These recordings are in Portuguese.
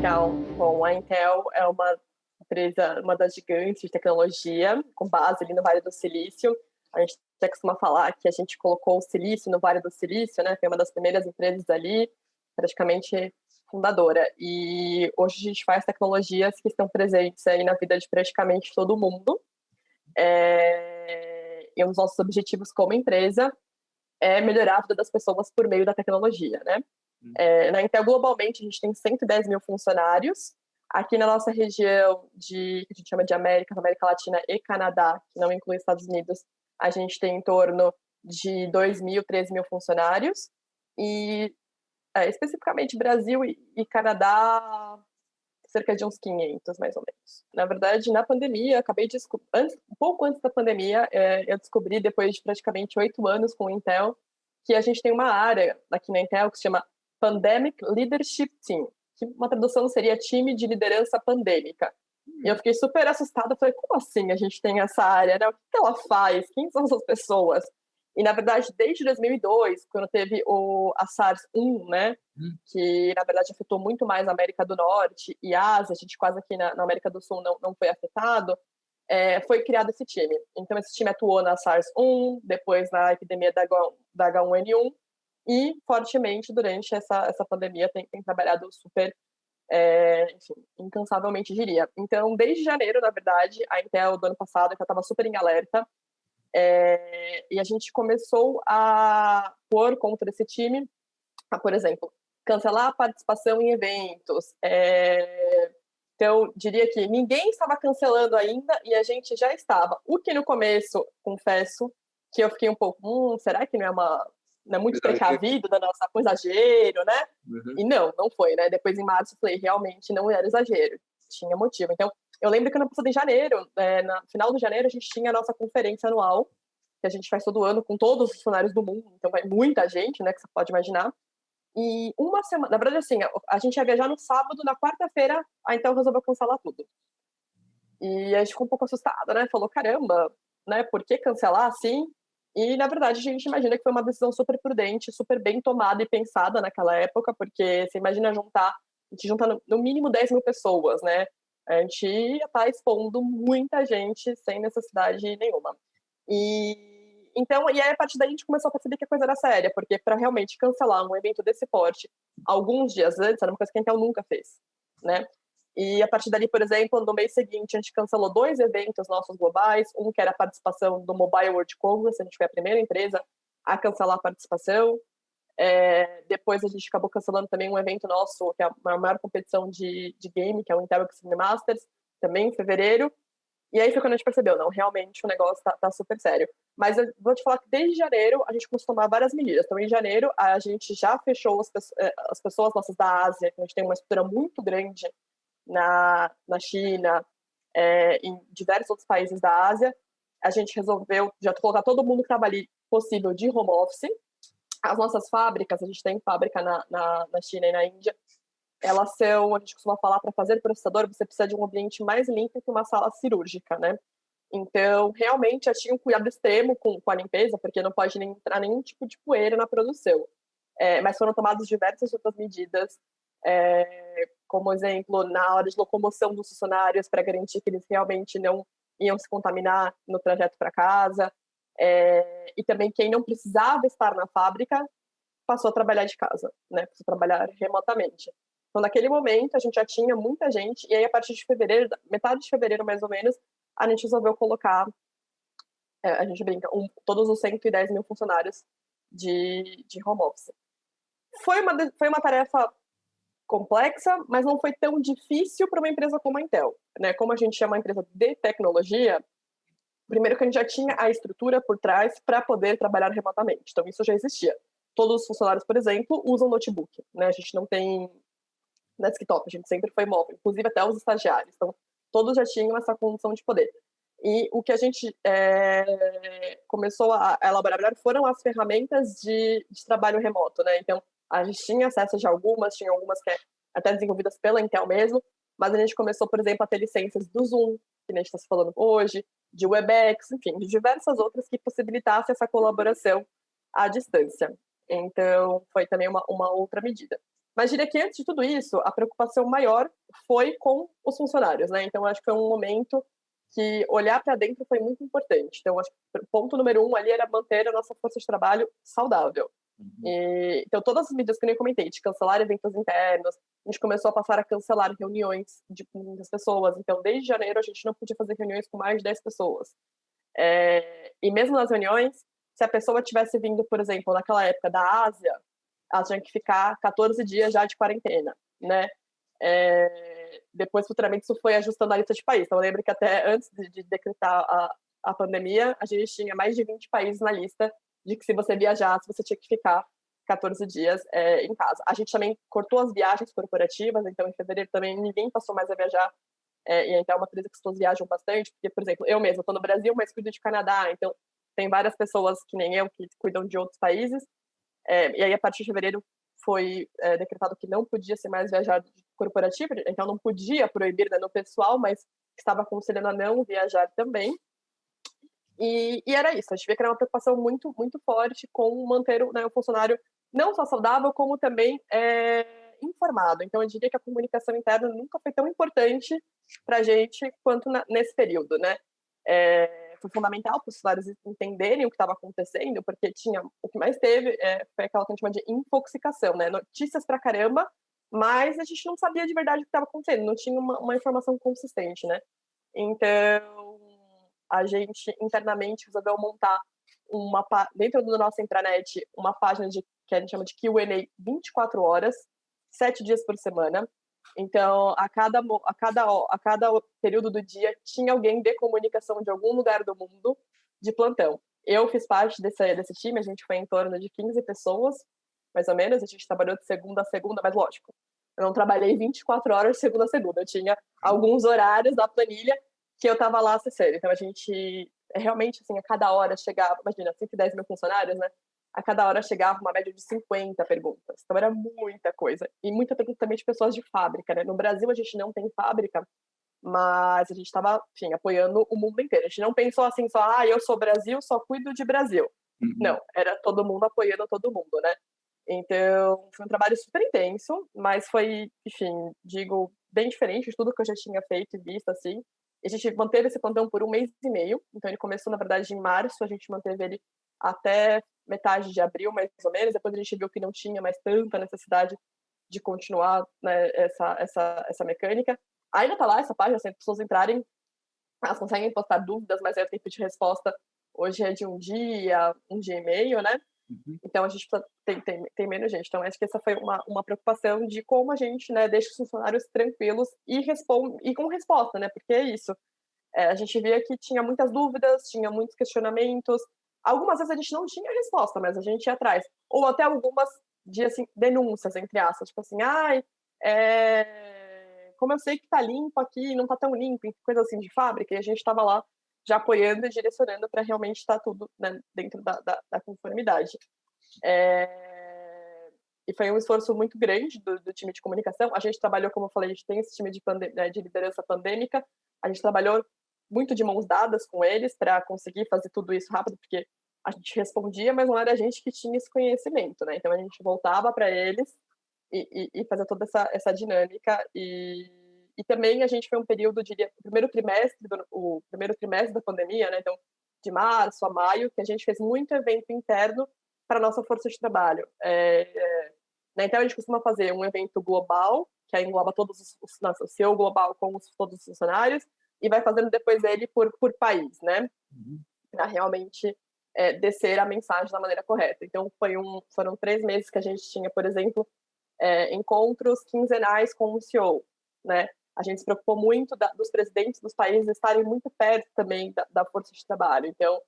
Legal. Bom, a Intel é uma empresa, uma das gigantes de tecnologia, com base ali no Vale do Silício. A gente até costuma falar que a gente colocou o silício no Vale do Silício, né? Foi uma das primeiras empresas ali, praticamente fundadora. E hoje a gente faz tecnologias que estão presentes aí na vida de praticamente todo mundo. E um dos nossos objetivos como empresa é melhorar a vida das pessoas por meio da tecnologia, né? Na Intel, globalmente, a gente tem 110 mil funcionários. Aqui na nossa região que a gente chama de América Latina e Canadá, que não inclui Estados Unidos, a gente tem em torno de 2 mil, 3 mil funcionários. E especificamente Brasil e Canadá, cerca de uns 500, mais ou menos. Na verdade, na pandemia, um pouco antes da pandemia, eu descobri, depois de praticamente 8 anos com o Intel, que a gente tem uma área aqui na Intel que se chama Pandemic Leadership Team, que uma tradução seria time de liderança pandêmica. E eu fiquei super assustada, falei, como assim a gente tem essa área, né? O que ela faz? Quem são essas pessoas? E, na verdade, desde 2002, quando teve a SARS-1, né, que, na verdade, afetou muito mais a América do Norte e Ásia, a gente quase aqui na América do Sul não foi afetado, foi criado esse time. Então, esse time atuou na SARS-1, depois na epidemia da H1N1, e fortemente durante essa pandemia tem trabalhado super, enfim, incansavelmente, diria. Então, desde janeiro, na verdade, a Intel do ano passado, que eu estava super em alerta, e a gente começou a pôr contra esse time, por exemplo, cancelar a participação em eventos. Então, diria que ninguém estava cancelando ainda e a gente já estava. O que no começo, confesso, que eu fiquei um pouco, será que não é muito precavido da nossa com exagero, né? E não foi, né? Depois em março eu falei, realmente não era exagero, tinha motivo. Então, eu lembro que ano passado em janeiro, no final de janeiro, a gente tinha a nossa conferência anual, que a gente faz todo ano com todos os funcionários do mundo, então vai muita gente, né, que você pode imaginar. E uma semana, na verdade, assim, a gente ia viajar no sábado, na quarta-feira, a Intel resolveu cancelar tudo. E a gente ficou um pouco assustada, né? Falou, caramba, né? Por que cancelar assim? E, na verdade, a gente imagina que foi uma decisão super prudente, super bem tomada e pensada naquela época, porque você imagina a gente junta no mínimo 10 mil pessoas, né? A gente ia estar expondo muita gente sem necessidade nenhuma. E aí, a partir daí, a gente começou a perceber que a coisa era séria, porque para realmente cancelar um evento desse porte alguns dias antes, era uma coisa que a Intel nunca fez, né? E a partir dali, por exemplo, no mês seguinte, a gente cancelou 2 eventos nossos globais, um que era a participação do Mobile World Congress, a gente foi a primeira empresa a cancelar a participação. Depois a gente acabou cancelando também um evento nosso, que é a maior competição de game, que é o Intel Extreme Masters, também em fevereiro. E aí foi quando a gente percebeu, não, realmente o negócio tá super sério. Mas eu vou te falar que desde janeiro a gente começou a tomar várias medidas. Então, em janeiro, a gente já fechou as pessoas nossas da Ásia, que a gente tem uma estrutura muito grande na China, em diversos outros países da Ásia. A gente resolveu já colocar todo mundo que trabalha possível de home office. As nossas fábricas, a gente tem fábrica na China e na Índia, elas são, a gente costuma falar, para fazer processador, você precisa de um ambiente mais limpo que uma sala cirúrgica, né? Então, realmente, eu tinha um cuidado extremo com a limpeza, porque não pode nem entrar nenhum tipo de poeira na produção. Mas foram tomadas diversas outras medidas, como exemplo, na hora de locomoção dos funcionários, para garantir que eles realmente não iam se contaminar no trajeto para casa. E também quem não precisava estar na fábrica passou a trabalhar de casa, né? Passou a trabalhar remotamente. Então, naquele momento, a gente já tinha muita gente, e aí, a partir de fevereiro, metade de fevereiro, mais ou menos, a gente resolveu colocar, a gente brinca, todos os 110 mil funcionários de home office. Foi uma tarefa complexa, mas não foi tão difícil para uma empresa como a Intel, né? Como a gente é uma empresa de tecnologia, primeiro que a gente já tinha a estrutura por trás para poder trabalhar remotamente. Então, isso já existia. Todos os funcionários, por exemplo, usam notebook, né? A gente não tem desktop, a gente sempre foi móvel, inclusive até os estagiários. Então, todos já tinham essa condição de poder. E o que a gente começou a elaborar melhor foram as ferramentas de trabalho remoto, né? Então, a gente tinha acesso de algumas, tinha algumas que até desenvolvidas pela Intel mesmo, mas a gente começou, por exemplo, a ter licenças do Zoom, que a gente está se falando hoje, de Webex, enfim, de diversas outras que possibilitassem essa colaboração à distância. Então, foi também uma outra medida. Mas diria que antes de tudo isso, a preocupação maior foi com os funcionários, né? Então, acho que foi um momento que olhar para dentro foi muito importante. Então, acho que o ponto número 1 ali era manter a nossa força de trabalho saudável. Então, todas as medidas que eu nem comentei, de cancelar eventos internos, a gente começou a passar a cancelar reuniões de muitas pessoas. Então, desde janeiro, a gente não podia fazer reuniões com mais de 10 pessoas. E mesmo nas reuniões, se a pessoa tivesse vindo, por exemplo, naquela época da Ásia, ela tinha que ficar 14 dias já de quarentena, né? Depois, futuramente, isso foi ajustando a lista de países. Então, eu lembro que até antes de decretar a pandemia, a gente tinha mais de 20 países na lista de que se você viajasse, você tinha que ficar 14 dias em casa. A gente também cortou as viagens corporativas, então em fevereiro também ninguém passou mais a viajar, e então é uma empresa que as pessoas viajam bastante, porque, por exemplo, eu mesma estou no Brasil, mas cuido de Canadá, então tem várias pessoas que nem eu que cuidam de outros países, e aí a partir de fevereiro foi decretado que não podia ser mais viajar corporativo, então não podia proibir, né, no pessoal, mas estava aconselhando a não viajar também. E era isso, a gente vê que era uma preocupação muito, muito forte com manter o funcionário não só saudável, como também informado. Então, eu diria que a comunicação interna nunca foi tão importante para a gente quanto nesse período, né? Foi fundamental para os funcionários entenderem o que estava acontecendo, porque o que mais teve foi aquela que a gente chama de infoxicação, né? Notícias pra caramba, mas a gente não sabia de verdade o que estava acontecendo, não tinha uma informação consistente, né? Então, a gente internamente resolveu montar dentro da nossa intranet uma página que a gente chama de Q&A 24 horas, 7 dias por semana. Então, a cada período do dia tinha alguém de comunicação de algum lugar do mundo de plantão. Eu fiz parte desse time, a gente foi em torno de 15 pessoas, mais ou menos, a gente trabalhou de segunda a segunda, mas lógico, eu não trabalhei 24 horas de segunda a segunda, eu tinha alguns horários da planilha que eu estava lá acessando. Então, a gente realmente, assim, a cada hora chegava, imagina, 110 mil funcionários, né? A cada hora chegava uma média de 50 perguntas. Então, era muita coisa. E muita pergunta também de pessoas de fábrica, né? No Brasil, a gente não tem fábrica, mas a gente estava, enfim, apoiando o mundo inteiro. A gente não pensou assim, só, eu sou Brasil, só cuido de Brasil. Uhum. Não, era todo mundo apoiando todo mundo, né? Então, foi um trabalho super intenso, mas foi, enfim, digo, bem diferente de tudo que eu já tinha feito e visto, assim. E a gente manteve esse plantão por 1 mês e meio. Então, ele começou, na verdade, em março. A gente manteve ele até metade de abril, mais ou menos. Depois a gente viu que não tinha mais tanta necessidade de continuar, né, essa mecânica. Ainda está lá essa página, se as pessoas entrarem, elas conseguem postar dúvidas, mas aí o tempo de resposta hoje é de um dia e meio, né? Uhum. Então, a gente tem menos gente. Então, acho que essa foi uma preocupação de como a gente, né, deixa os funcionários tranquilos e com resposta, né? Porque é isso. A gente via que tinha muitas dúvidas, tinha muitos questionamentos. Algumas vezes a gente não tinha resposta, mas a gente ia atrás. Ou até algumas de, assim, denúncias, entre aspas. Tipo assim, como eu sei que tá limpo aqui, não tá tão limpo, coisa assim de fábrica, e a gente estava lá já apoiando e direcionando para realmente estar tudo, né, dentro da conformidade. E foi um esforço muito grande do time de comunicação. A gente trabalhou, como eu falei, a gente tem esse time de liderança pandêmica, a gente trabalhou muito de mãos dadas com eles para conseguir fazer tudo isso rápido, porque a gente respondia, mas não era a gente que tinha esse conhecimento, né? Então a gente voltava para eles e fazia toda essa dinâmica. E também a gente foi um período, diria, o primeiro trimestre da pandemia, né? Então, de março a maio, que a gente fez muito evento interno para nossa força de trabalho. Então, a gente costuma fazer um evento global, que aí engloba todos o CEO global com todos os funcionários, e vai fazendo depois ele por país, né? Para realmente descer a mensagem da maneira correta. Então, foram 3 meses que a gente tinha, por exemplo, encontros quinzenais com o CEO, né? A gente se preocupou muito dos presidentes dos países estarem muito perto também da força de trabalho. Então,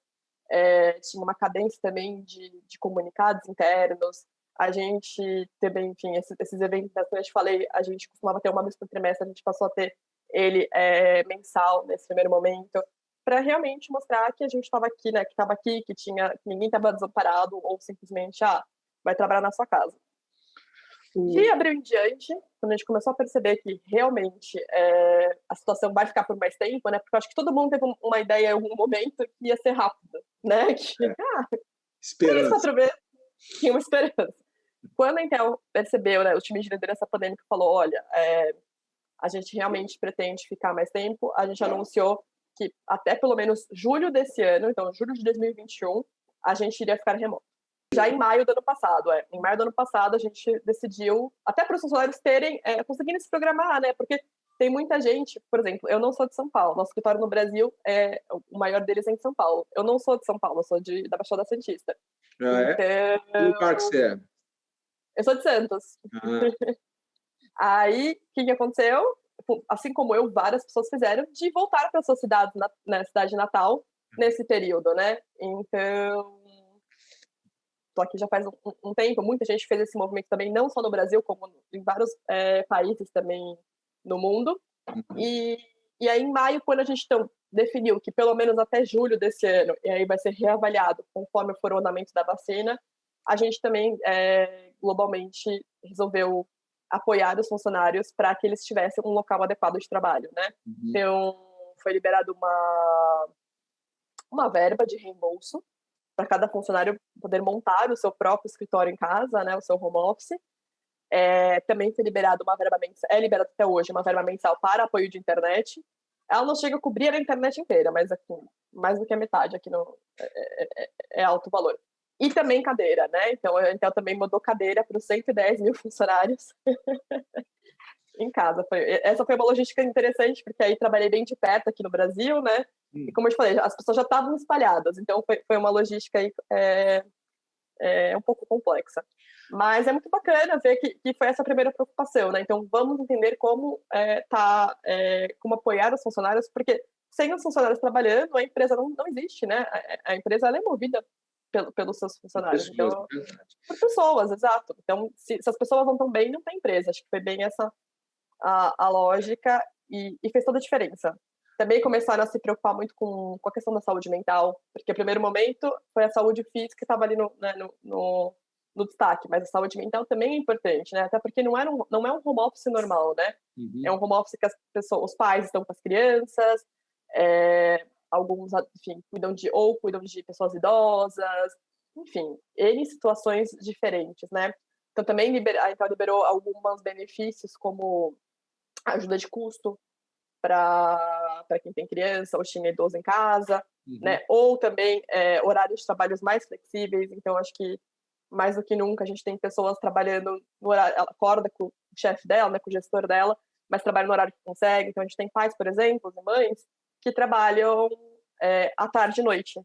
tinha uma cadência também de comunicados internos. A gente também, enfim, esses eventos que eu te falei, a gente costumava ter uma vez por trimestre, a gente passou a ter ele mensal nesse primeiro momento, para realmente mostrar que a gente estava aqui, né? Que estava aqui, que ninguém estava desamparado ou simplesmente, vai trabalhar na sua casa. De abril em diante, quando a gente começou a perceber que realmente a situação vai ficar por mais tempo, né? Porque eu acho que todo mundo teve uma ideia em algum momento que ia ser rápido, né? Que, 3, 4 meses, tinha uma esperança. Quando a Intel percebeu, né, o time de liderança pandêmica falou, olha, a gente realmente pretende ficar mais tempo, a gente anunciou que até pelo menos julho desse ano, então julho de 2021, a gente iria ficar remoto. Já em maio do ano passado, a gente decidiu, até para os funcionários conseguirem se programar, né? Porque tem muita gente, por exemplo, eu não sou de São Paulo, nosso escritório no Brasil, o maior deles é em São Paulo. Eu não sou de São Paulo, eu sou da Baixada Santista. Que lugar que você é? Eu sou de Santos. Aí, o que aconteceu? Assim como eu, várias pessoas fizeram de voltar para suas cidades, na cidade natal, nesse período, né? Então, tô aqui já faz um tempo, muita gente fez esse movimento também, não só no Brasil, como em vários países também no mundo. E aí, em maio, quando a gente definiu que pelo menos até julho desse ano, e aí vai ser reavaliado conforme for o andamento da vacina, a gente também, globalmente, resolveu apoiar os funcionários para que eles tivessem um local adequado de trabalho, né? Então, foi liberado uma verba de reembolso para cada funcionário poder montar o seu próprio escritório em casa, né, o seu home office. Também foi liberado uma verba mensal, liberado até hoje uma verba mensal para apoio de internet. Ela não chega a cobrir a internet inteira, mas aqui, mais do que a metade aqui é alto valor. E também cadeira, né? Então a Intel também mudou cadeira para os 110 mil funcionários em casa. Essa foi uma logística interessante, porque aí trabalhei bem de perto aqui no Brasil, né? E como eu te falei, as pessoas já estavam espalhadas, então foi uma logística aí, um pouco complexa. Mas é muito bacana ver que foi essa a primeira preocupação, né? Então vamos entender como como apoiar os funcionários, porque sem os funcionários trabalhando, a empresa não existe, né? A empresa ela é movida pelos seus funcionários. Então, por pessoas, exato. Então, se as pessoas não estão bem, não tem empresa. Acho que foi bem essa a lógica e fez toda a diferença. Também começaram a se preocupar muito com a questão da saúde mental, porque o primeiro momento foi a saúde física que estava ali no destaque, mas a saúde mental também é importante, né? Até porque não é um home office normal, né? É um home office que os pais estão com as crianças, alguns, enfim, cuidam de pessoas idosas, enfim, N situações diferentes, né? Então também a Intel liberou alguns benefícios como ajuda de custo para quem tem criança ou tinha idoso em casa, né? Ou também horários de trabalhos mais flexíveis. Então, acho que mais do que nunca a gente tem pessoas trabalhando no horário, ela acorda com o chefe dela, né, com o gestor dela, mas trabalha no horário que consegue. Então, a gente tem pais, por exemplo, e mães que trabalham à tarde e noite,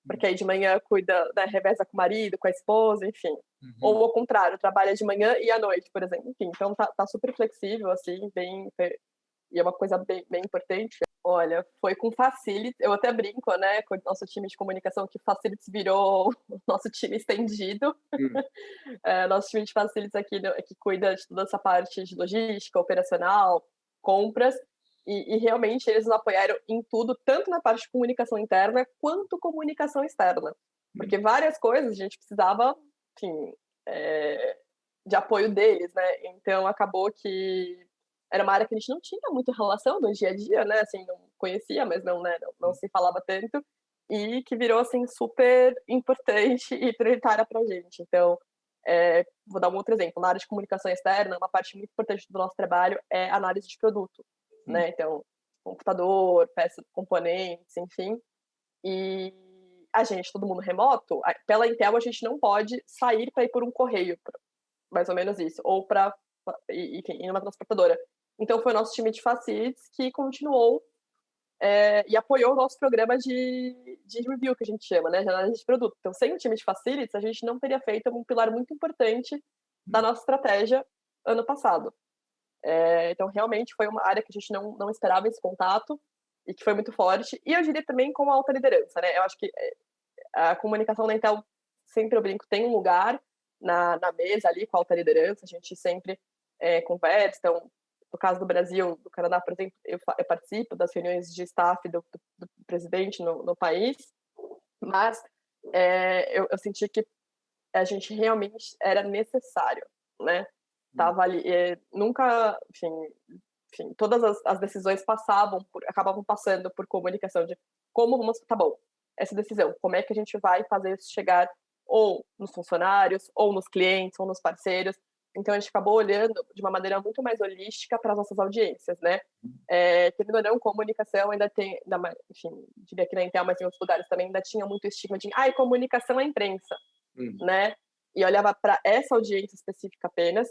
porque aí de manhã cuida, né, reveza com o marido, com a esposa, enfim. Ou ao contrário, trabalha de manhã e à noite, por exemplo. Enfim, então tá super flexível, assim, e é uma coisa bem importante. Olha, foi com Facilities, eu até brinco, né, com o nosso time de comunicação, que Facilities virou o nosso time estendido. Nosso time de Facilities aqui, que cuida de toda essa parte de logística, operacional, compras, e realmente eles nos apoiaram em tudo, tanto na parte de comunicação interna, quanto comunicação externa. Porque várias coisas a gente precisava, enfim, de apoio deles, né? Então acabou que era uma área que a gente não tinha muita relação no dia a dia, né? Assim, não conhecia, mas não se falava tanto, e que virou, assim, super importante e prioritária pra gente. Então, vou dar um outro exemplo. Na área de comunicação externa, uma parte muito importante do nosso trabalho é análise de produto, né? Então, computador, peças, componentes, enfim. E a gente, todo mundo remoto, pela Intel a gente não pode sair para ir por um correio, mais ou menos isso, ou para, enfim, ir numa transportadora. Então foi o nosso time de facilities que continuou e apoiou o nosso programa de review, que a gente chama, né, de análise de produto. Então, sem o time de facilities, a gente não teria feito um pilar muito importante da nossa estratégia ano passado. Então, realmente, foi uma área que a gente não esperava esse contato e que foi muito forte. E eu diria também com a alta liderança, né? Eu acho que a comunicação da Intel, sempre eu brinco, tem um lugar na mesa ali com a alta liderança, a gente sempre conversa. Então, no caso do Brasil, do Canadá, por exemplo, eu participo das reuniões de staff do presidente no país, mas eu senti que a gente realmente era necessário, né? Tava ali, nunca, enfim, todas as decisões acabavam passando por comunicação de como vamos, tá bom, essa decisão, como é que a gente vai fazer isso chegar ou nos funcionários, ou nos clientes, ou nos parceiros. Então, a gente acabou olhando de uma maneira muito mais holística para as nossas audiências, né? Querendo ou não, comunicação ainda tem, enfim, diria que na Intel, mas em outros lugares também ainda tinha muito estigma de, comunicação é imprensa, né? E olhava para essa audiência específica apenas.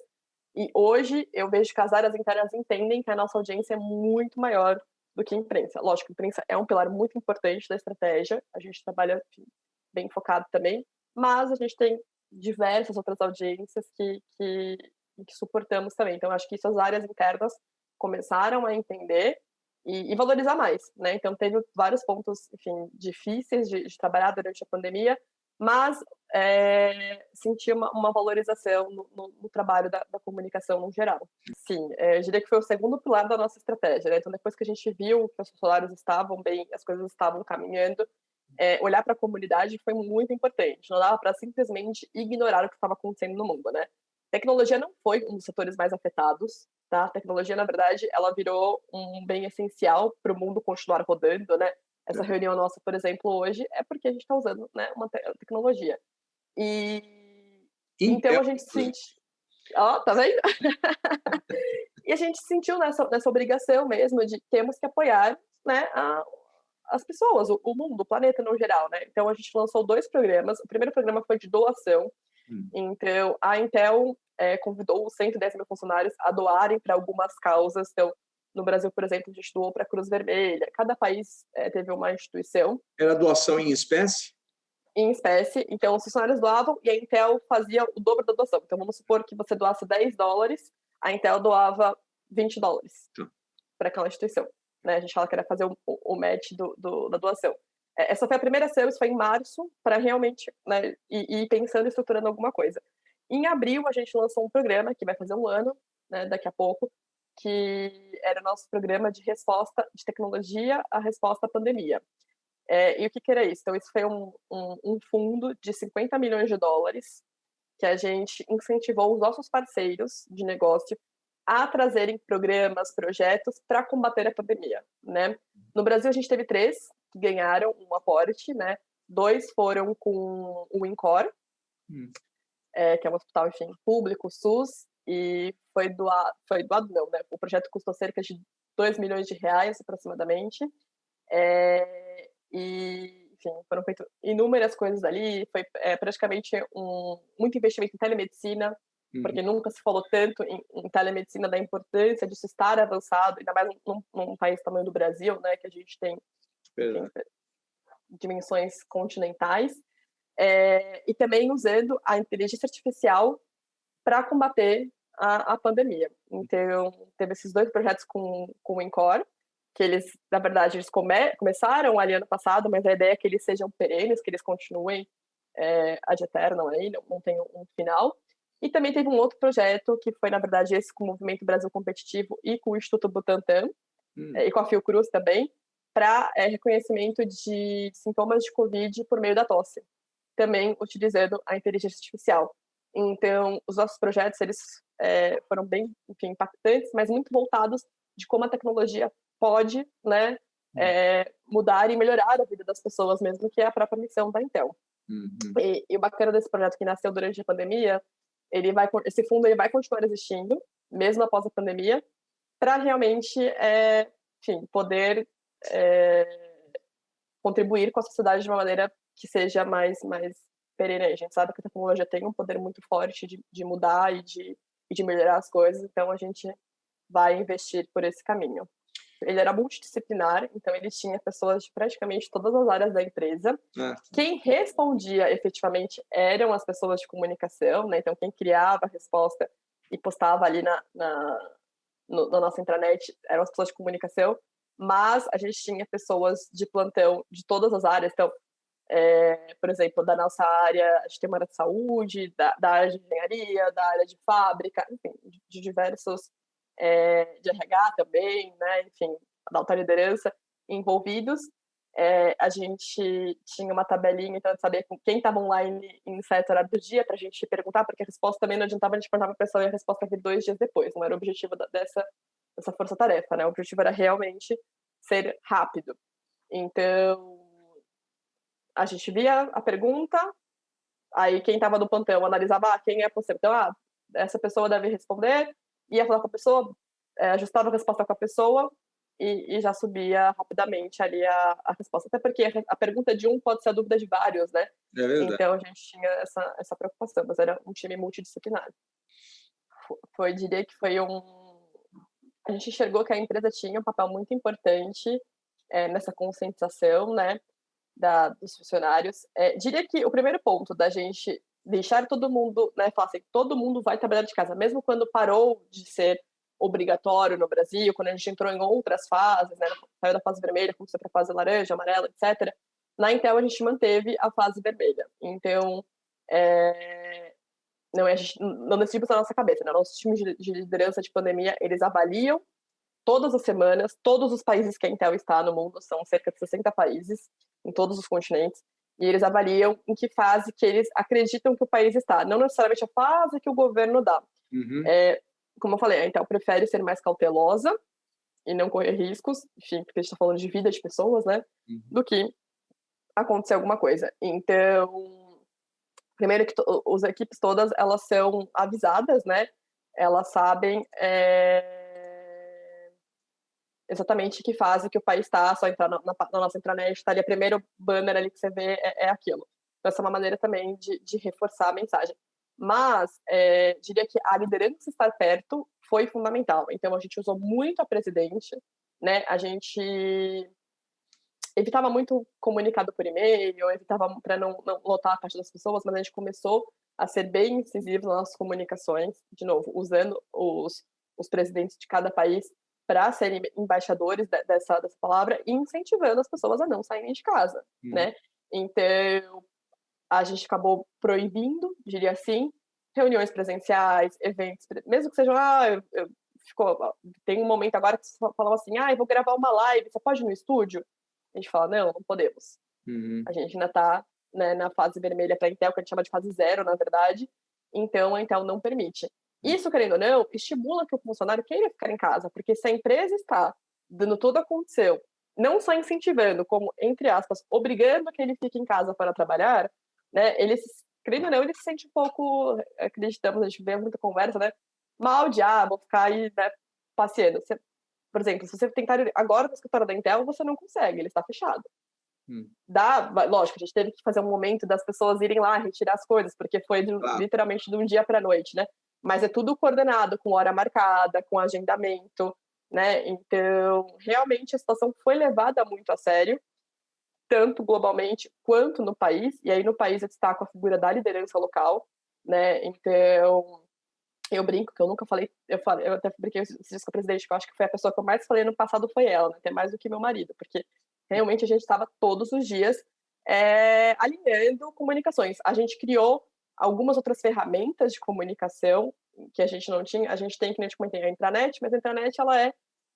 E hoje eu vejo que as áreas internas entendem que a nossa audiência é muito maior do que a imprensa. Lógico, a imprensa é um pilar muito importante da estratégia, a gente trabalha, enfim, bem focado também, mas a gente tem diversas outras audiências que suportamos também. Então, acho que isso as áreas internas começaram a entender e valorizar mais, né? Então, teve vários pontos, enfim, difíceis de trabalhar durante a pandemia, mas senti uma valorização no trabalho da comunicação no geral. Sim, eu diria que foi o segundo pilar da nossa estratégia, né? Então, depois que a gente viu que os salários estavam bem, as coisas estavam caminhando, olhar para a comunidade foi muito importante. Não dava para simplesmente ignorar o que estava acontecendo no mundo, né? Tecnologia não foi um dos setores mais afetados, tá? A tecnologia, na verdade, ela virou um bem essencial para o mundo continuar rodando, né? Essa reunião nossa, por exemplo, hoje, é porque a gente está usando, né, uma tecnologia. Então a gente sente... tá vendo? E a gente sentiu nessa obrigação mesmo de temos que apoiar, né, as pessoas, o mundo, o planeta no geral, né? Então a gente lançou 2 programas. O primeiro programa foi de doação. Então a Intel convidou os 110 mil funcionários a doarem para algumas causas. Então, no Brasil, por exemplo, a gente doou para a Cruz Vermelha. Cada país teve uma instituição. Era doação em espécie? Em espécie. Então, os funcionários doavam e a Intel fazia o dobro da doação. Então, vamos supor que você doasse $10, a Intel doava $20 para aquela instituição. Né? A gente fala que era fazer o match da doação. Essa foi a primeira ação, isso foi em março, para realmente, né, ir pensando e estruturando alguma coisa. Em abril, a gente lançou um programa, que vai fazer um ano, né, daqui a pouco, que era o nosso programa de resposta de tecnologia à resposta à pandemia. E o que era isso? Então, isso foi um fundo de $50 milhões que a gente incentivou os nossos parceiros de negócio a trazerem programas, projetos para combater a pandemia, né? No Brasil, a gente teve 3 que ganharam um aporte, né? 2 foram com o INCOR, que é um hospital, enfim, público, SUS, e foi doado não, né? O projeto custou cerca de R$2 milhões, aproximadamente, e, enfim, foram feitas inúmeras coisas ali, foi praticamente muito investimento em telemedicina, porque nunca se falou tanto em telemedicina, da importância disso estar avançado, ainda mais num país do tamanho do Brasil, né, que a gente tem, enfim, dimensões continentais, e também usando a inteligência artificial para combater a pandemia. Então, teve esses 2 projetos com o INCOR, que eles, na verdade, eles começaram ali ano passado, mas a ideia é que eles sejam perenes, que eles continuem ad eternum aí, não tem um final. E também teve um outro projeto, que foi, na verdade, esse com o Movimento Brasil Competitivo e com o Instituto Butantan, e com a Fiocruz também, para reconhecimento de sintomas de Covid por meio da tosse, também utilizando a inteligência artificial. Então, os nossos projetos, eles foram bem, enfim, impactantes, mas muito voltados de como a tecnologia pode, né, mudar e melhorar a vida das pessoas mesmo, que é a própria missão da Intel. E o bacana desse projeto que nasceu durante a pandemia, esse fundo ele vai continuar existindo, mesmo após a pandemia, para realmente, enfim, poder contribuir com a sociedade de uma maneira que seja mais perene. A gente sabe que a tecnologia tem um poder muito forte de mudar e de melhorar as coisas, então a gente vai investir por esse caminho. ele era multidisciplinar, então ele tinha pessoas de praticamente todas as áreas da empresa. Quem respondia efetivamente eram as pessoas de comunicação, né? Então quem criava a resposta e postava ali na nossa intranet eram as pessoas de comunicação, mas a gente tinha pessoas de plantão de todas as áreas. Então, por exemplo, da nossa área, a gente tem uma área de saúde, da área de engenharia, da área de fábrica, enfim, de diversos, de RH também, né, enfim, da alta liderança envolvidos. A gente tinha uma tabelinha, então, de saber quem estava online em certo horário do dia, para a gente perguntar, porque a resposta também não adiantava a gente perguntar para a pessoa e a resposta vir 2 dias depois, não era o objetivo dessa força-tarefa, né, o objetivo era realmente ser rápido. Então, a gente via a pergunta, aí quem estava no plantão analisava quem é possível. Então, essa pessoa deve responder, ia falar com a pessoa, ajustava a resposta com a pessoa e já subia rapidamente ali a resposta. Até porque a pergunta de um pode ser a dúvida de vários, né? Então, a gente tinha essa preocupação, mas era um time multidisciplinar. Diria que foi A gente enxergou que a empresa tinha um papel muito importante nessa conscientização, né? Dos funcionários. Diria que o primeiro ponto da gente deixar todo mundo, né, falar assim, todo mundo vai trabalhar de casa, mesmo quando parou de ser obrigatório no Brasil, quando a gente entrou em outras fases, né, saiu da fase vermelha, começou para a fase laranja, amarela, etc. Na Intel a gente manteve a fase vermelha. Então, a gente não decidimos na nossa cabeça, né? Nossos times de liderança de pandemia, eles avaliam todas as semanas, todos os países que a Intel está no mundo, são cerca de 60 países, em todos os continentes, e eles avaliam em que fase que eles acreditam que o país está, não necessariamente a fase que o governo dá. Como eu falei, a Intel prefere ser mais cautelosa e não correr riscos, enfim, porque a gente está falando de vida de pessoas, né, do que acontecer alguma coisa. Então, primeiro que as equipes todas, elas são avisadas, né, elas sabem exatamente que fase que o país está, só entrar na nossa intranet, está ali, a primeiro banner ali que você vê é aquilo. Então, essa é uma maneira também de reforçar a mensagem. Mas, diria que a liderança estar perto foi fundamental. Então, a gente usou muito a presidente, né? A gente evitava muito comunicado por e-mail, evitava para não lotar a caixa das pessoas, mas a gente começou a ser bem incisivo nas nossas comunicações, de novo, usando os presidentes de cada país para serem embaixadores dessa palavra e incentivando as pessoas a não saírem de casa, né? Então, a gente acabou proibindo, diria assim, reuniões presenciais, eventos, mesmo que sejam, tem um momento agora que você falava assim, eu vou gravar uma live, você pode ir no estúdio? A gente fala, não podemos. A gente ainda está, né, na fase vermelha para a Intel, que a gente chama de fase 0, na verdade, então a Intel não permite. Isso, querendo ou não, estimula que o funcionário queira ficar em casa, porque se a empresa está dando tudo aconteceu, não só incentivando, como, entre aspas, obrigando que ele fique em casa para trabalhar, né, querendo ou não, ele se sente um pouco, acreditamos, a gente vê muita conversa, né, mal de, vou ficar aí, né, passeando. Por exemplo, se você tentar ir agora no escritório da Intel, você não consegue, ele está fechado. Lógico, a gente teve que fazer um momento das pessoas irem lá retirar as coisas, porque foi literalmente de um dia para a noite, né? Mas é tudo coordenado, com hora marcada, com agendamento, né? Então, realmente a situação foi levada muito a sério, tanto globalmente quanto no país, e aí no país eu destaco a figura da liderança local, né? Então, eu brinco que eu nunca falei, eu até brinquei com a presidente, que eu acho que foi a pessoa que eu mais falei no passado foi ela, né? Até mais do que meu marido, porque realmente a gente estava todos os dias alinhando comunicações. A gente criou algumas outras ferramentas de comunicação que a gente não tinha. A gente tem, que nem eu comentei, a intranet, mas a intranet ela é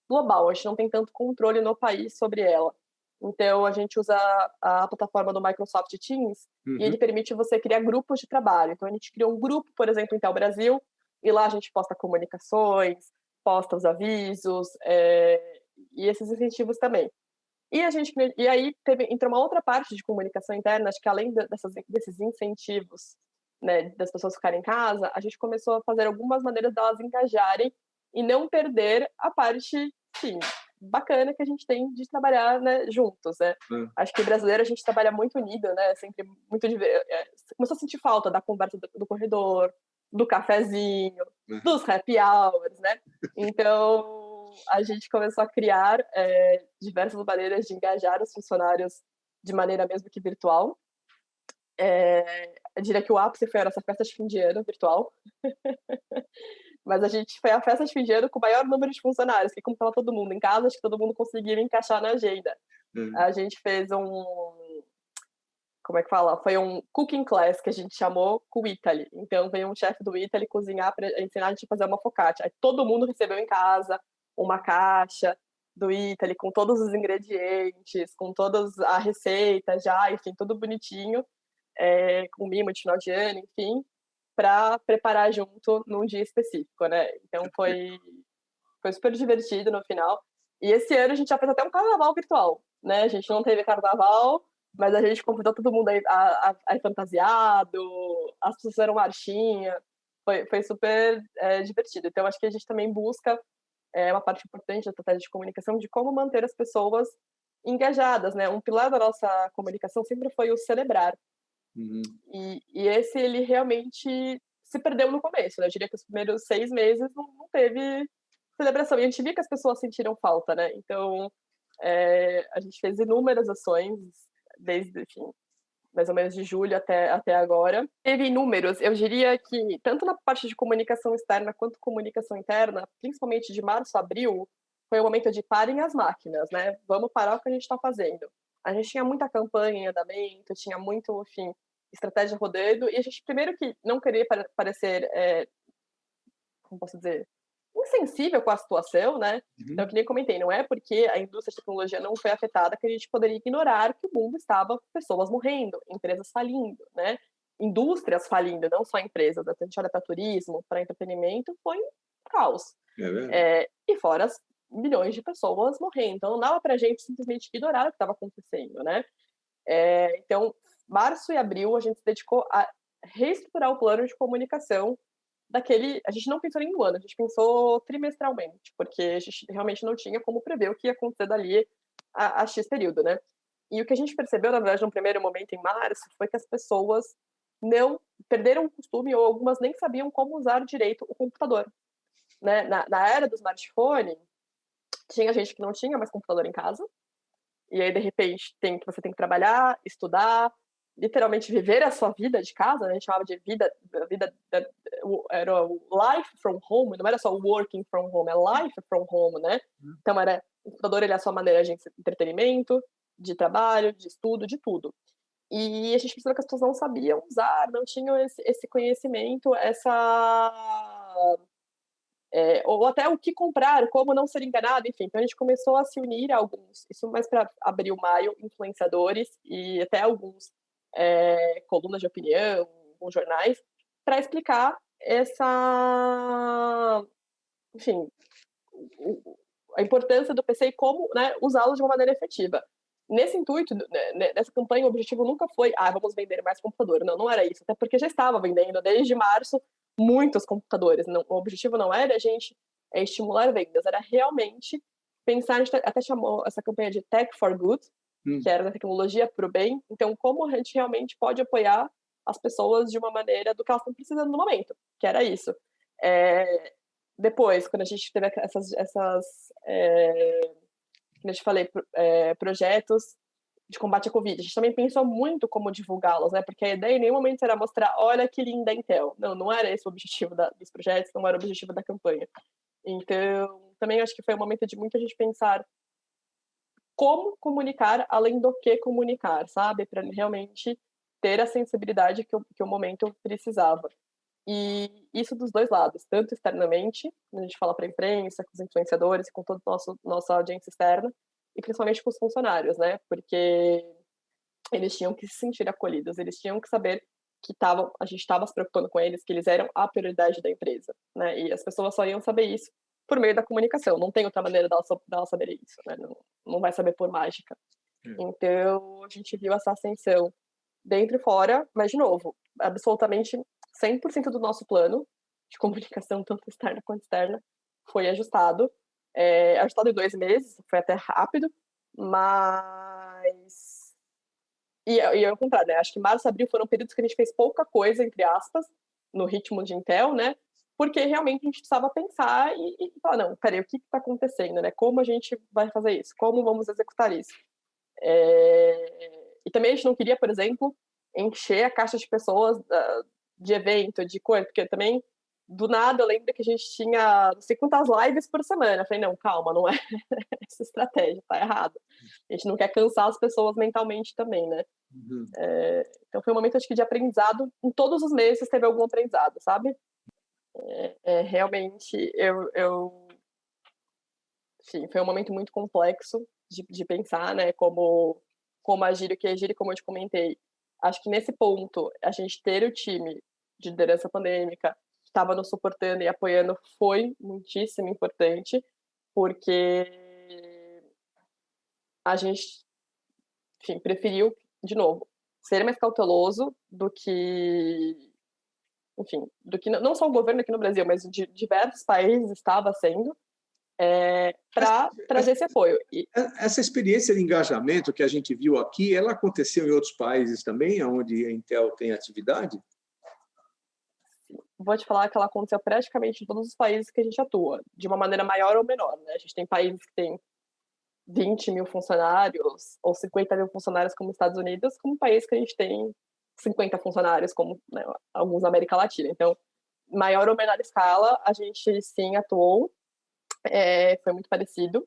global, a gente não tem tanto controle no país sobre ela. Então, a gente usa a plataforma do Microsoft Teams e ele permite você criar grupos de trabalho. Então, a gente criou um grupo, por exemplo, Intel Brasil, e lá a gente posta comunicações, posta os avisos e esses incentivos também. E aí entrou uma outra parte de comunicação interna, acho que além desses incentivos, né, das pessoas ficarem em casa, a gente começou a fazer algumas maneiras delas engajarem e não perder a parte, sim, bacana que a gente tem de trabalhar, né, juntos, né? Acho que brasileiro a gente trabalha muito unido, né? Sempre muito começou a sentir falta da conversa do corredor, do cafezinho, dos happy hours, né? Então, a gente começou a criar diversas maneiras de engajar os funcionários de maneira mesmo que virtual. Eu diria que o ápice foi a nossa festa de fim de ano virtual. Mas a gente foi a festa de fim de ano com o maior número de funcionários, que como estava todo mundo em casa, acho que todo mundo conseguia encaixar na agenda. A gente fez como é que fala? Foi um cooking class que a gente chamou com o Italy. Então veio um chefe do Italy cozinhar para ensinar a gente a fazer uma focaccia. Aí todo mundo recebeu em casa uma caixa do Italy com todos os ingredientes, com toda a receita já, enfim, tudo bonitinho, com mimo de final de ano, enfim, para preparar junto num dia específico, né? Então foi super divertido no final. E esse ano a gente já fez até um carnaval virtual, né? A gente não teve carnaval, mas a gente convidou todo mundo a ir fantasiado, as pessoas fizeram marchinha, foi super divertido. Então acho que a gente também busca uma parte importante da estratégia de comunicação de como manter as pessoas engajadas, né? Um pilar da nossa comunicação sempre foi o celebrar. E esse, ele realmente se perdeu no começo, né? Eu diria que os primeiros 6 meses não teve celebração. E a gente via que as pessoas sentiram falta, né? Então, a gente fez inúmeras ações, desde, enfim, mais ou menos de julho até agora. Teve inúmeros, eu diria que, tanto na parte de comunicação externa quanto comunicação interna, principalmente de março a abril, foi o momento de parem as máquinas, né? Vamos parar o que a gente está fazendo. A gente tinha muita campanha em andamento, tinha muito, enfim, estratégia rodando, e a gente, primeiro que não queria parecer, como posso dizer, insensível com a situação, né? Então, que nem comentei, não é porque a indústria de tecnologia não foi afetada que a gente poderia ignorar que o mundo estava com pessoas morrendo, empresas falindo, né? Indústrias falindo, não só empresas. A gente olha para turismo, para entretenimento, foi um caos. E fora as milhões de pessoas morrendo. Então, não dava para a gente simplesmente ignorar o que estava acontecendo, né? Então, março e abril, a gente se dedicou a reestruturar o plano de comunicação a gente não pensou nem no ano, a gente pensou trimestralmente, porque a gente realmente não tinha como prever o que ia acontecer dali a X período, né? E o que a gente percebeu, na verdade, no primeiro momento, em março, foi que as pessoas não perderam o costume, ou algumas nem sabiam como usar direito o computador. Né? Na era do smartphone, tinha gente que não tinha mais computador em casa, e aí, de repente, você tem que trabalhar, estudar, literalmente viver a sua vida de casa, né? A gente chamava de vida era o life from home, não era só working from home, é life from home, né? Então, o computador ele é a sua maneira de entretenimento, de trabalho, de estudo, de tudo. E a gente percebeu que as pessoas não sabiam usar, não tinham esse conhecimento, ou até o que comprar, como não ser enganado, enfim. Então a gente começou a se unir a alguns, isso mais para abril, maio, influenciadores e até alguns colunas de opinião, alguns jornais, para explicar enfim, a importância do PC e como, né, usá-lo de uma maneira efetiva. Nesse intuito, nessa campanha, o objetivo nunca foi, vamos vender mais computador. Não era isso, até porque já estava vendendo desde março muitos computadores. O objetivo não era a gente estimular vendas, era realmente pensar, a gente até chamou essa campanha de Tech for Good, que era da tecnologia para o bem. Então, como a gente realmente pode apoiar as pessoas de uma maneira do que elas estão precisando no momento, que era isso. Depois, quando a gente teve como eu te falei, projetos de combate à Covid, a gente também pensou muito como divulgá-los, né? Porque a ideia em nenhum momento era mostrar, olha que linda a Intel. Não era esse o objetivo dos projetos, não era o objetivo da campanha. Então, também acho que foi um momento de muita gente pensar como comunicar além do que comunicar, sabe? Para realmente ter a sensibilidade que o momento precisava. E isso dos dois lados, tanto externamente, quando a gente fala para a imprensa, com os influenciadores, com toda a nossa audiência externa, e principalmente com os funcionários, né? Porque eles tinham que se sentir acolhidos, eles tinham que saber que a gente estava se preocupando com eles, que eles eram a prioridade da empresa, né? E as pessoas só iam saber isso por meio da comunicação, não tem outra maneira dela saber isso, né? Não vai saber por mágica. Então, a gente viu essa ascensão dentro e fora, mas, de novo, absolutamente 100% do nosso plano de comunicação, tanto externa quanto externa, foi ajustado. Ajustado em 2 meses, foi até rápido, mas... E ao contrário, né? Acho que março e abril foram períodos que a gente fez pouca coisa, entre aspas, no ritmo de Intel, né? porque realmente a gente precisava pensar e falar, não, peraí, o que está acontecendo, né? Como a gente vai fazer isso? Como vamos executar isso? E também a gente não queria, por exemplo, encher a caixa de pessoas de evento, de coisa, porque também, do nada, eu lembro que a gente tinha não sei quantas lives por semana. Eu falei, não, calma, não é essa estratégia, tá errado. A gente não quer cansar as pessoas mentalmente também, né? Uhum. Então foi um momento, acho que, de aprendizado. Em todos os meses teve algum aprendizado, sabe? Realmente, enfim, foi um momento muito complexo de pensar, né? Como agir, o que agir, e como eu te comentei. Acho que nesse ponto, a gente ter o time de liderança pandêmica que estava nos suportando e apoiando foi muitíssimo importante, porque a gente, enfim, preferiu, de novo, ser mais cauteloso do que, enfim, do que não só o governo aqui no Brasil, mas de diversos países estava sendo, para trazer esse apoio. Essa experiência de engajamento que a gente viu aqui, ela aconteceu em outros países também, onde a Intel tem atividade? Vou te falar que ela aconteceu praticamente em todos os países que a gente atua, de uma maneira maior ou menor, né? A gente tem países que têm 20 mil funcionários ou 50 mil funcionários, como os Estados Unidos, como país que a gente tem 50 funcionários, como, né, alguns na América Latina. Então, maior ou menor escala, a gente sim atuou, foi muito parecido.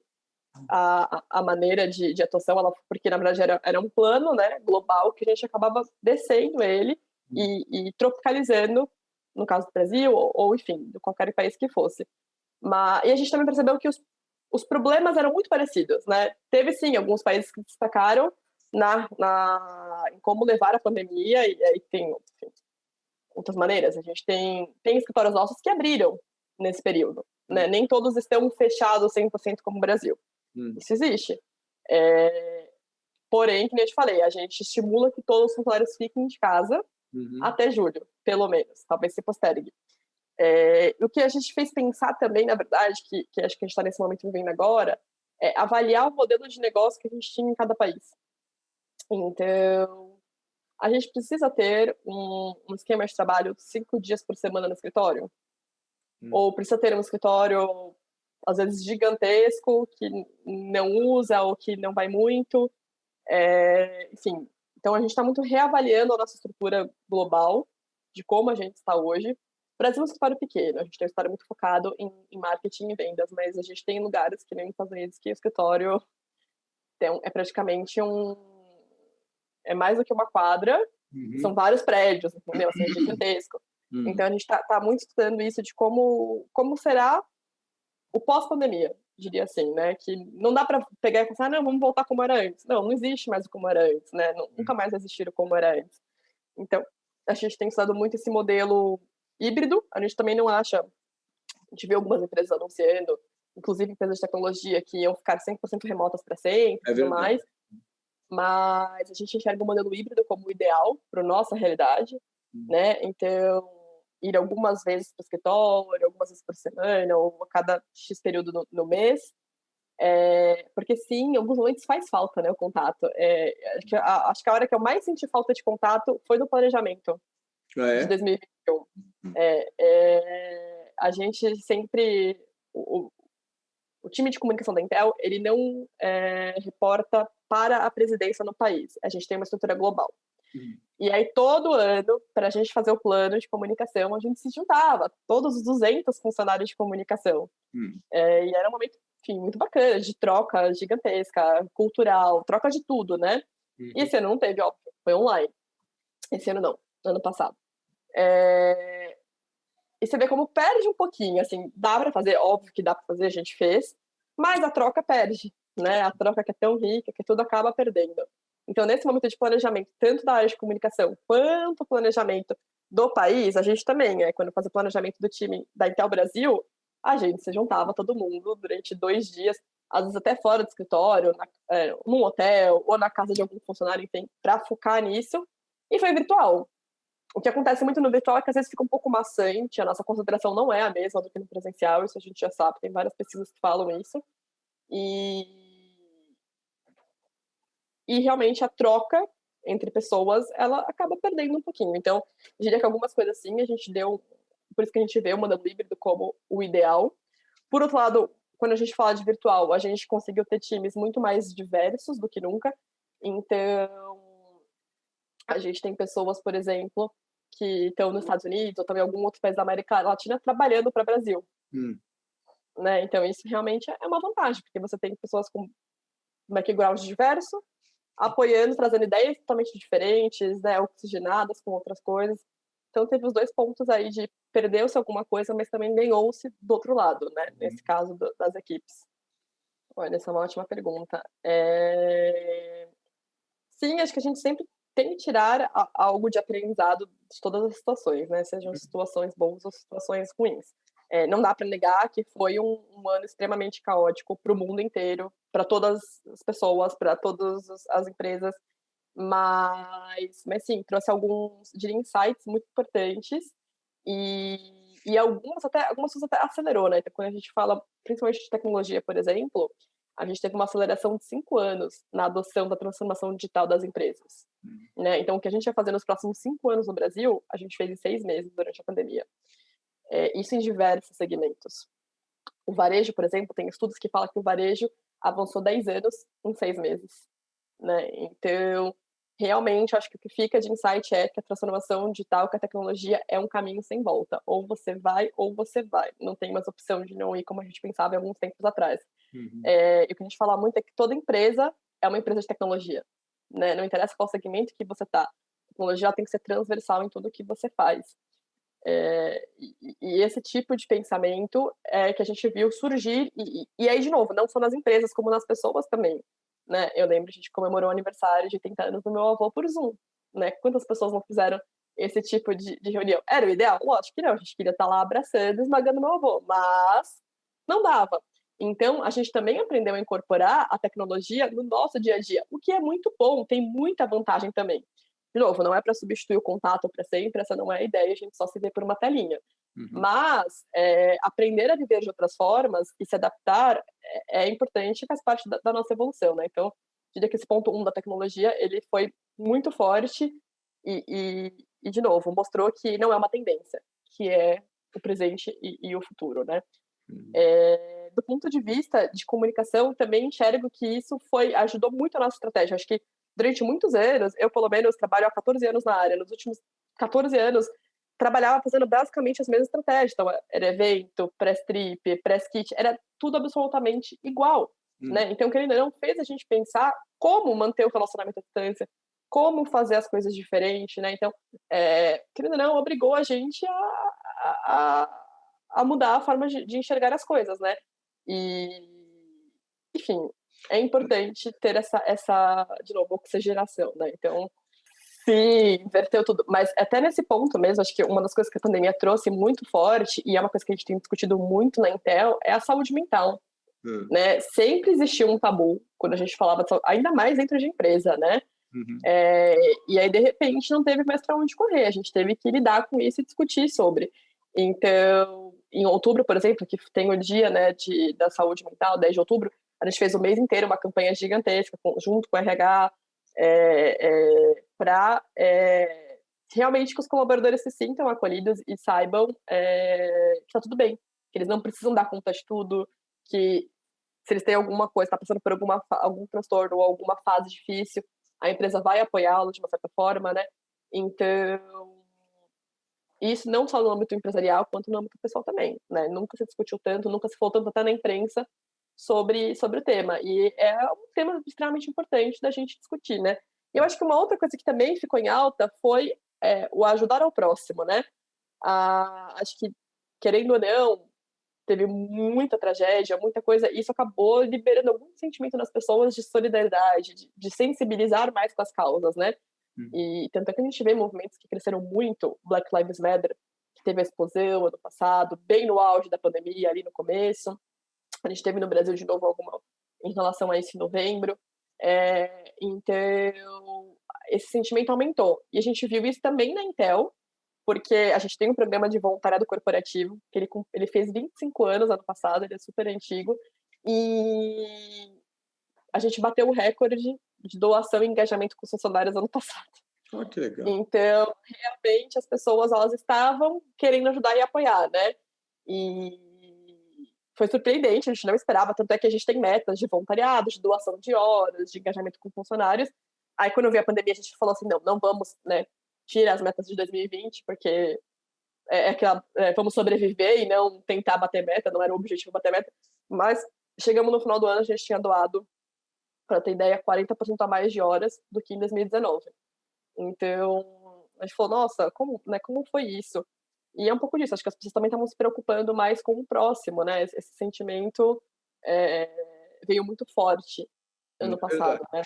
A maneira de atuação, porque na verdade era um plano, né, global, que a gente acabava descendo ele e tropicalizando, no caso do Brasil, ou enfim, de qualquer país que fosse. E a gente também percebeu que os problemas eram muito parecidos, né? Teve, sim, alguns países que destacaram em como levar a pandemia, e aí tem, enfim, outras maneiras. A gente tem escritórios nossos que abriram nesse período, né? Nem todos estão fechados 100% como o Brasil. Isso existe. Porém, que nem eu te falei, a gente estimula que todos os funcionários fiquem de casa até julho, pelo menos. Talvez se postergue. O que a gente fez pensar também, na verdade, que acho que a gente está nesse momento vivendo agora, é avaliar o modelo de negócio que a gente tinha em cada país. Então, a gente precisa ter um esquema de trabalho 5 dias por semana no escritório? Ou precisa ter um escritório, às vezes, gigantesco, que não usa ou que não vai muito? Enfim, então a gente está muito reavaliando a nossa estrutura global, de como a gente está hoje. O Brasil é um escritório pequeno, a gente tem um escritório muito focado em marketing e vendas, mas a gente tem lugares que nem nos Estados Unidos que o escritório é praticamente é mais do que uma quadra, são vários prédios, entendeu? Assim, é gigantesco. Então a gente está muito estudando isso de como será o pós-pandemia, diria assim, né? Que não dá para pegar e pensar, não, vamos voltar como era antes. Não existe mais o como era antes, né? Nunca mais vai existir o como era antes. Então, a gente tem estudado muito esse modelo híbrido. A gente também não acha, a gente vê algumas empresas anunciando, inclusive empresas de tecnologia, que iam ficar 100% remotas para sempre e tudo mais. Mas a gente enxerga o modelo híbrido como o ideal para a nossa realidade, né? Então, ir algumas vezes para o escritório, algumas vezes por semana, ou a cada X período no mês, porque sim, em alguns momentos faz falta, né, o contato. Acho que a hora que eu mais senti falta de contato foi no planejamento de 2021. A gente sempre... O time de comunicação da Intel, ele não reporta para a presidência no país. A gente tem uma estrutura global. E aí, todo ano, para a gente fazer o plano de comunicação, a gente se juntava, todos os 200 funcionários de comunicação. E era um momento, enfim, muito bacana, de troca gigantesca, cultural, troca de tudo, né? E esse ano não teve, óbvio, foi online. Esse ano não, ano passado. E você vê como perde um pouquinho, assim, dá para fazer, óbvio que dá para fazer, a gente fez, mas a troca perde, né? A troca que é tão rica, que tudo acaba perdendo. Então, nesse momento de planejamento, tanto da área de comunicação quanto planejamento do país, a gente também, quando fazia o planejamento do time da Intel Brasil, a gente se juntava todo mundo durante 2 dias, às vezes até fora do escritório, num hotel ou na casa de algum funcionário, enfim, para focar nisso. E foi virtual. O que acontece muito no virtual é que às vezes fica um pouco maçante, a nossa concentração não é a mesma do que no presencial, isso a gente já sabe, tem várias pesquisas que falam isso. E realmente a troca entre pessoas, ela acaba perdendo um pouquinho. Então, eu diria que algumas coisas sim, a gente deu por isso que a gente vê o modelo híbrido como o ideal. Por outro lado, quando a gente fala de virtual, a gente conseguiu ter times muito mais diversos do que nunca. Então, a gente tem pessoas, por exemplo, que estão nos Estados Unidos ou também algum outro país da América Latina trabalhando para o Brasil. Né? Então, isso realmente é uma vantagem, porque você tem pessoas com background diverso, apoiando, trazendo ideias totalmente diferentes, né, oxigenadas com outras coisas. Então, teve os dois pontos aí de perdeu-se alguma coisa, mas também ganhou-se do outro lado, né, nesse caso das equipes. Olha, essa é uma ótima pergunta. Sim, acho que a gente sempre tem que tirar algo de aprendizado de todas as situações, né, sejam situações boas ou situações ruins. Não dá para negar que foi um ano extremamente caótico para o mundo inteiro, para todas as pessoas, para todas as empresas, mas sim, trouxe alguns insights muito importantes e algumas coisas até acelerou, né? Então, quando a gente fala principalmente de tecnologia, por exemplo, a gente teve uma aceleração de 5 anos na adoção da transformação digital das empresas. Né? Então, o que a gente vai fazer nos próximos 5 anos no Brasil, a gente fez em 6 meses durante a pandemia. Isso em diversos segmentos. O varejo, por exemplo, tem estudos que falam que o varejo avançou 10 anos em 6 meses. Né? Então, realmente, acho que o que fica de insight é que a transformação digital, que a tecnologia é um caminho sem volta. Ou você vai, ou você vai. Não tem mais opção de não ir como a gente pensava alguns tempos atrás. E o que a gente fala muito é que toda empresa é uma empresa de tecnologia. Né? Não interessa qual segmento que você está. A tecnologia tem que ser transversal em tudo que você faz. E esse tipo de pensamento é que a gente viu surgir, e aí, de novo, não só nas empresas, como nas pessoas também. Né? Eu lembro, a gente comemorou o aniversário de 80 anos do meu avô por Zoom. Né? Quantas pessoas não fizeram esse tipo de reunião? Era o ideal? Lógico que não, a gente queria estar lá abraçando, esmagando meu avô, mas não dava. Então, a gente também aprendeu a incorporar a tecnologia no nosso dia a dia, o que é muito bom, tem muita vantagem também. De novo, não é para substituir o contato para sempre, essa não é a ideia, a gente só se vê por uma telinha. Mas aprender a viver de outras formas e se adaptar é importante e faz parte da nossa evolução, né? Então, diria que esse ponto 1 da tecnologia, ele foi muito forte e, de novo, mostrou que não é uma tendência, que é o presente e o futuro, né? Do ponto de vista de comunicação, também enxergo que isso ajudou muito a nossa estratégia. Acho que durante muitos anos, eu pelo menos trabalho há 14 anos na área, nos últimos 14 anos trabalhava fazendo basicamente as mesmas estratégias, então era evento, press trip, press kit, era tudo absolutamente igual, né? Então, querendo ou não, fez a gente pensar como manter o relacionamento à distância, como fazer as coisas diferentes, né? Então, querendo ou não, obrigou a gente a mudar a forma de enxergar as coisas, né? Enfim, é importante ter essa de novo, oxigenação, né? Então, sim, inverteu tudo. Mas até nesse ponto mesmo, acho que uma das coisas que a pandemia trouxe muito forte, e é uma coisa que a gente tem discutido muito na Intel, é a saúde mental. Né? Sempre existiu um tabu quando a gente falava de saúde, ainda mais dentro de empresa, né? E aí, de repente, não teve mais para onde correr. A gente teve que lidar com isso e discutir sobre. Então, em outubro, por exemplo, que tem o dia, né, da saúde mental, 10 de outubro, a gente fez o mês inteiro uma campanha gigantesca, junto com o RH, para realmente que os colaboradores se sintam acolhidos e saibam que está tudo bem, que eles não precisam dar conta de tudo, que se eles têm alguma coisa, está passando por algum transtorno ou alguma fase difícil, a empresa vai apoiá-lo de uma certa forma, né? Então, isso não só no âmbito empresarial, quanto no âmbito pessoal também, né? Nunca se discutiu tanto, nunca se falou tanto até na imprensa sobre o tema. E é um tema extremamente importante da gente discutir, né? E eu acho que uma outra coisa que também ficou em alta foi o ajudar ao próximo, né? Acho que, querendo ou não, teve muita tragédia, muita coisa, e isso acabou liberando algum sentimento nas pessoas de solidariedade, de sensibilizar mais com as causas, né? E tanto é que a gente vê movimentos que cresceram muito, Black Lives Matter, que teve a explosão ano passado, bem no auge da pandemia, ali no começo. A gente teve no Brasil de novo alguma em relação a isso em novembro. Então, esse sentimento aumentou. E a gente viu isso também na Intel, porque a gente tem um programa de voluntariado corporativo, que ele fez 25 anos ano passado, ele é super antigo, e a gente bateu o recorde de doação e engajamento com os funcionários ano passado. Oh, que legal. Então, realmente, as pessoas, elas estavam querendo ajudar e apoiar, né? E foi surpreendente, a gente não esperava, tanto é que a gente tem metas de voluntariado, de doação de horas, de engajamento com funcionários. Aí, quando veio a pandemia, a gente falou assim, não vamos, né, tirar as metas de 2020, porque vamos sobreviver e não tentar bater meta, não era o objetivo bater meta. Mas chegamos no final do ano, a gente tinha doado, para ter ideia, 40% a mais de horas do que em 2019. Então, a gente falou, nossa, como foi isso? E é um pouco disso, acho que as pessoas também estavam se preocupando mais com o próximo, né? Esse sentimento veio muito forte ano Verdade. passado, né?